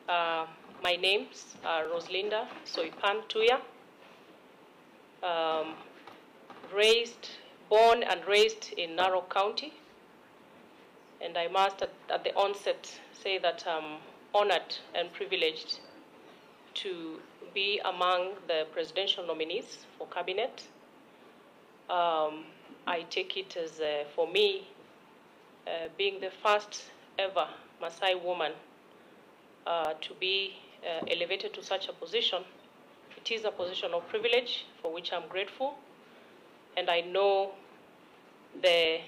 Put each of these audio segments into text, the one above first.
My name's Roselinda Soipan Tuya. Born and raised in Narok County. And I must at the onset say that I'm honored and privileged to be among the presidential nominees for cabinet. I take it as, for me, being the first ever Maasai woman to be elevated to such a position. It is a position of privilege for which I'm grateful, and I know the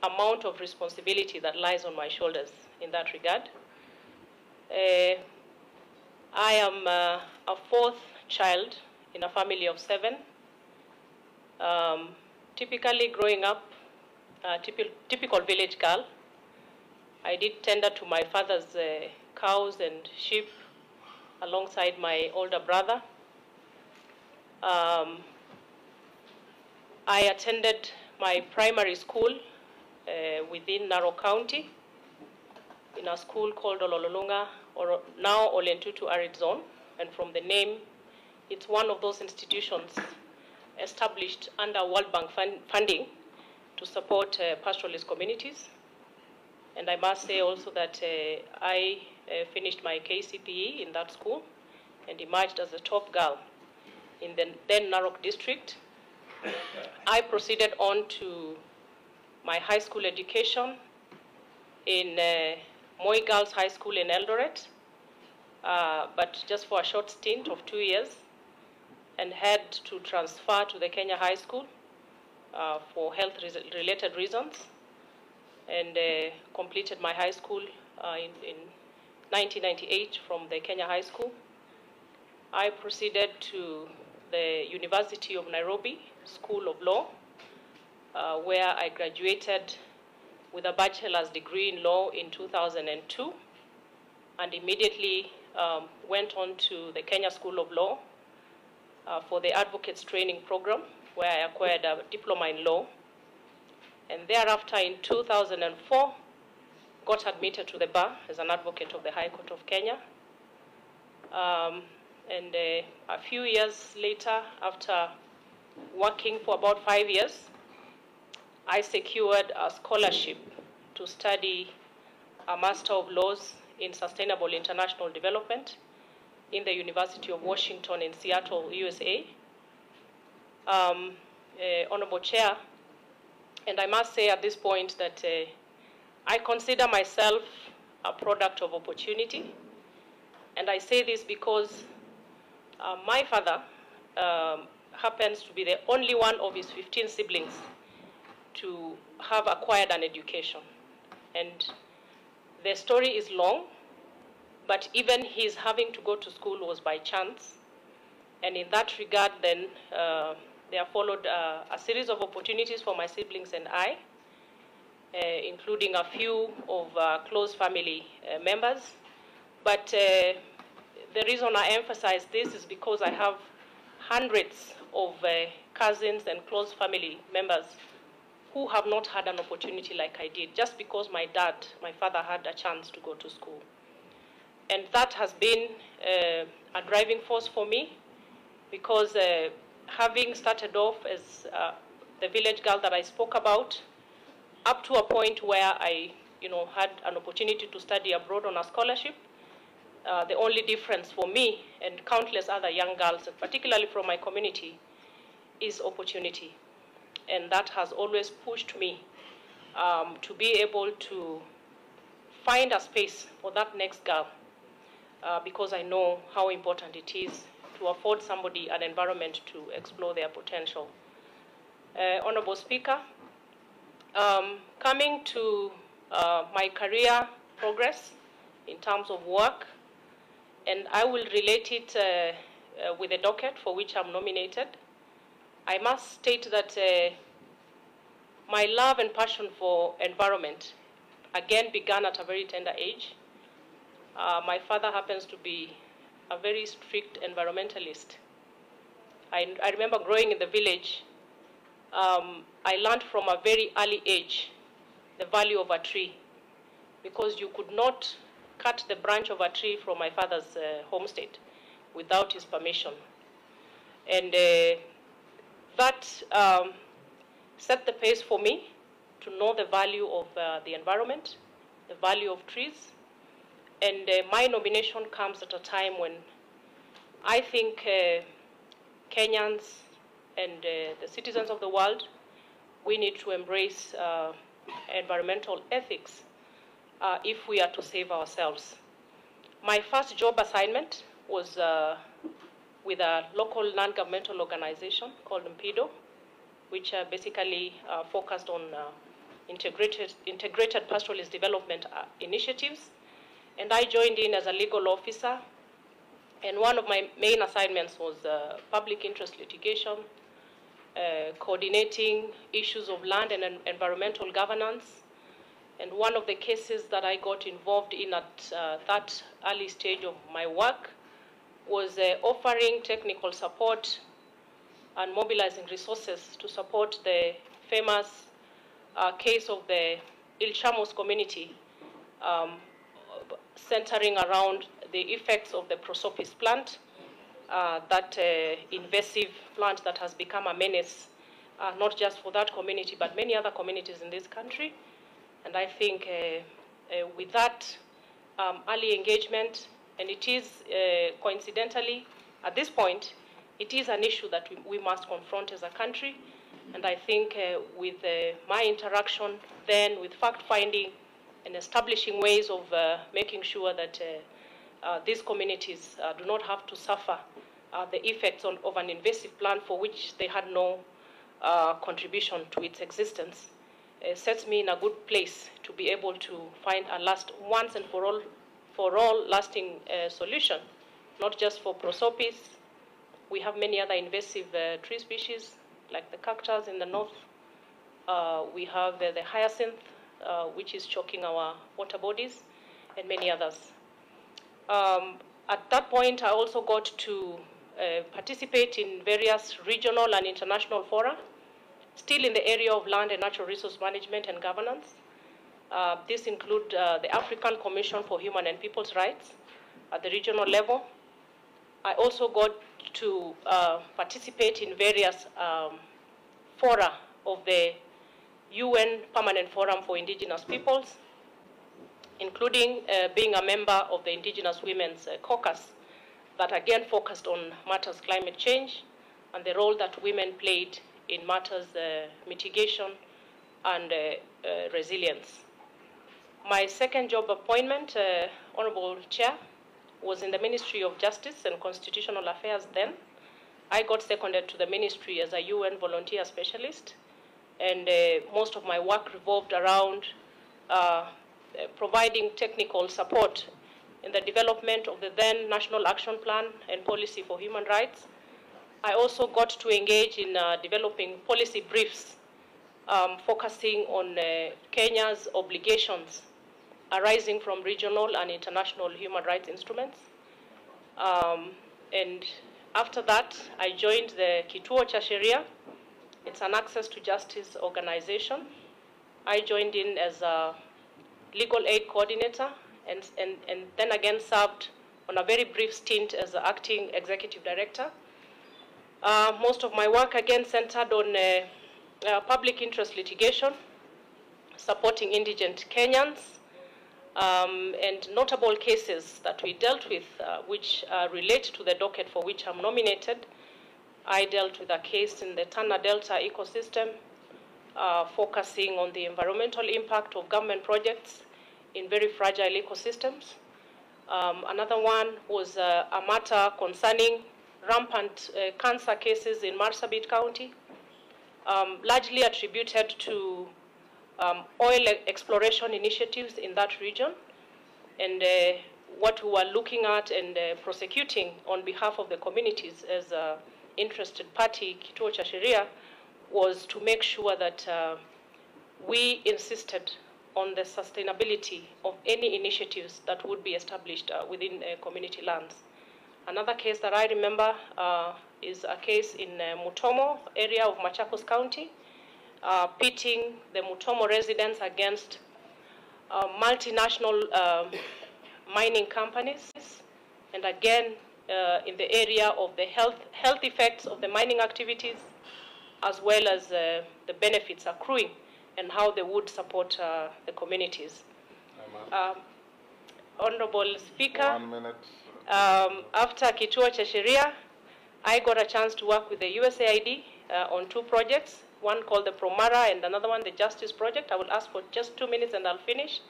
amount of responsibility that lies on my shoulders in that regard. I am a fourth child in a family of 7. Typically growing up, typical village girl. I did tender to my father's cows and sheep alongside my older brother. I attended my primary school within Narok County in a school called Olololunga, or now Olentutu Arid Zone. And from the name, it's one of those institutions established under World Bank funding to support pastoralist communities. And I must say also that I finished my KCPE in that school and emerged as a top girl in the then Narok district. I proceeded on to my high school education in Moi Girls High School in Eldoret, but just for a short stint of 2 years, and had to transfer to the Kenya High School for health-related reasons, and completed my high school in 1998 from the Kenya High School. I proceeded to the University of Nairobi School of Law, where I graduated with a bachelor's degree in law in 2002, and immediately went on to the Kenya School of Law for the Advocates Training Program, where I acquired a diploma in law. And thereafter, in 2004, got admitted to the bar as an advocate of the High Court of Kenya. And a few years later, after working for about 5 years, I secured a scholarship to study a Master of Laws in Sustainable International Development in the University of Washington in Seattle, USA. Honorable Chair, and I must say at this point that I consider myself a product of opportunity. And I say this because my father happens to be the only one of his 15 siblings to have acquired an education. And the story is long, but even his having to go to school was by chance. And in that regard, then, there followed a series of opportunities for my siblings and I, including a few of close family members. But the reason I emphasize this is because I have hundreds of cousins and close family members who have not had an opportunity like I did, just because my father had a chance to go to school. And that has been a driving force for me, because having started off as the village girl that I spoke about, up to a point where I had an opportunity to study abroad on a scholarship, the only difference for me and countless other young girls, particularly from my community, is opportunity. And that has always pushed me to be able to find a space for that next girl, because I know how important it is to afford somebody an environment to explore their potential. Honorable Speaker, coming to my career progress in terms of work, and I will relate it with the docket for which I'm nominated. I must state that my love and passion for environment again began at a very tender age. My father happens to be a very strict environmentalist. I remember growing in the village, I learned from a very early age the value of a tree, because you could not cut the branch of a tree from my father's homestead without his permission. And that set the pace for me to know the value of the environment, the value of trees. And my nomination comes at a time when I think Kenyans and the citizens of the world, we need to embrace environmental ethics if we are to save ourselves. My first job assignment was with a local non-governmental organization called MPIDO, which basically focused on integrated pastoralist development initiatives. And I joined in as a legal officer, and one of my main assignments was public interest litigation, coordinating issues of land and environmental governance. And one of the cases that I got involved in at that early stage of my work was offering technical support and mobilizing resources to support the famous case of the Ilchamos community, centering around the effects of the prosopis plant, that invasive plant that has become a menace, not just for that community, but many other communities in this country. And I think with that early engagement, and it is coincidentally, at this point, it is an issue that we must confront as a country. And I think with my interaction then with fact-finding and establishing ways of making sure that these communities do not have to suffer the effects of an invasive plant for which they had no contribution to its existence, sets me in a good place to be able to find a once and for all lasting solution, not just for prosopis. We have many other invasive tree species, like the cactus in the north. We have the hyacinth, which is choking our water bodies, and many others. At that point, I also got to participate in various regional and international fora, still in the area of land and natural resource management and governance. This include the African Commission for Human and People's Rights at the regional level. I also got to participate in various fora of the UN Permanent Forum for Indigenous Peoples, including being a member of the Indigenous Women's Caucus that again focused on matters climate change and the role that women played in matters mitigation and resilience. My second job appointment, Honorable Chair, was in the Ministry of Justice and Constitutional Affairs then. I got seconded to the ministry as a UN volunteer specialist, and most of my work revolved around providing technical support in the development of the then National Action Plan and Policy for Human Rights. I also got to engage in developing policy briefs focusing on Kenya's obligations arising from regional and international human rights instruments. And after that, I joined the Kituo cha Sheria. It's an access to justice organization. I joined in as a legal aid coordinator and then again served on a very brief stint as the acting executive director. Most of my work again centered on public interest litigation, supporting indigent Kenyans, and notable cases that we dealt with which relate to the docket for which I'm nominated. I dealt with a case in the Tana Delta ecosystem, focusing on the environmental impact of government projects in very fragile ecosystems. Another one was a matter concerning rampant cancer cases in Marsabit County, largely attributed to oil exploration initiatives in that region. And what we were looking at and prosecuting on behalf of the communities as an interested party, Kituo cha Sheria, was to make sure that we insisted on the sustainability of any initiatives that would be established within community lands. Another case that I remember is a case in Mutomo area of Machakos County, pitting the Mutomo residents against multinational mining companies, and again, in the area of the health effects of the mining activities, as well as the benefits accruing and how they would support the communities. Honorable Speaker, 1 minute. After Kituo cha Sheria, I got a chance to work with the USAID on 2 projects, one called the Promara and another one, the Justice Project. I will ask for just 2 minutes and I'll finish.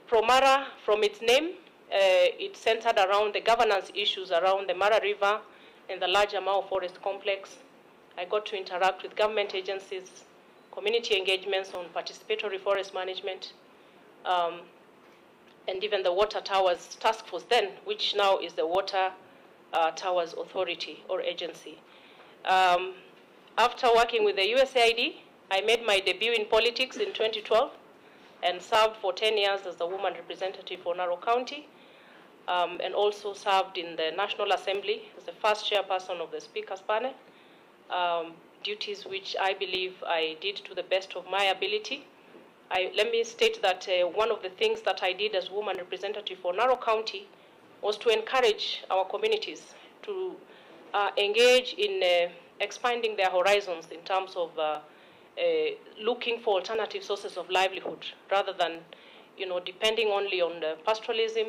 Promara, from its name, it centered around the governance issues around the Mara River and the larger Mao Forest Complex. I got to interact with government agencies, community engagements on participatory forest management, and even the Water Towers Task Force then, which now is the Water Towers Authority or Agency. After working with the USAID, I made my debut in politics in 2012 and served for 10 years as the woman representative for Narok County, and also served in the National Assembly as the first chairperson of the Speaker's panel, duties which I believe I did to the best of my ability. Let me state that one of the things that I did as woman representative for Narok County was to encourage our communities to engage in expanding their horizons in terms of looking for alternative sources of livelihood rather than, depending only on pastoralism,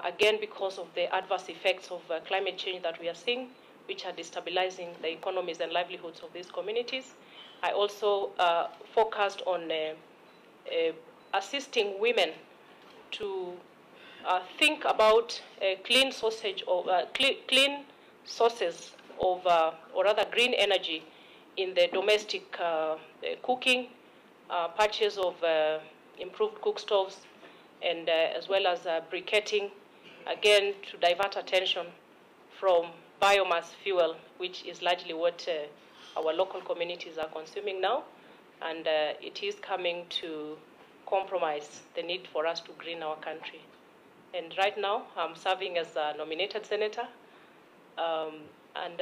again because of the adverse effects of climate change that we are seeing, which are destabilizing the economies and livelihoods of these communities. I also focused on assisting women to think about clean sources of or rather green energy in the domestic cooking, purchase of improved cook stoves, and as well as briquetting, again to divert attention from biomass fuel, which is largely what our local communities are consuming now, and it is coming to compromise the need for us to green our country. And right now, I'm serving as a nominated senator and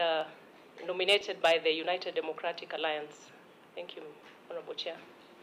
nominated by the United Democratic Alliance. Thank you, Honorable Chair.